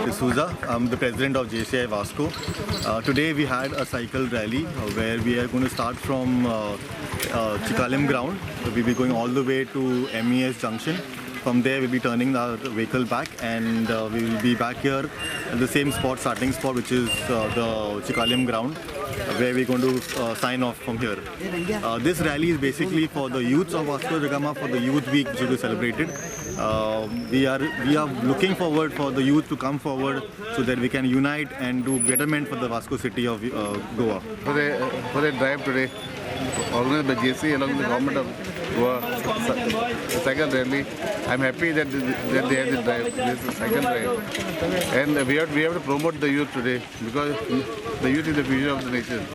D'Souza, I'm the president of JCI Vasco. Today we had a cycle rally where we are going to start from Chikalim ground. So we'll be going all the way to MES junction. From there we'll be turning our vehicle back and we will be back here at the same spot, starting spot, which is the Chikalim ground, where we're going to sign off from here. This rally is basically for the youths of Vasco da Gama, for the Youth Week which will be celebrated. We are looking forward for the youth to come forward so that we can unite and do betterment for the Vasco city of Goa. For the drive today, organized by JC along with the government of Goa, cycle rally. I'm happy that they have the drive. This is a cycle drive, and we have to promote the youth today because the youth is the future of the nation.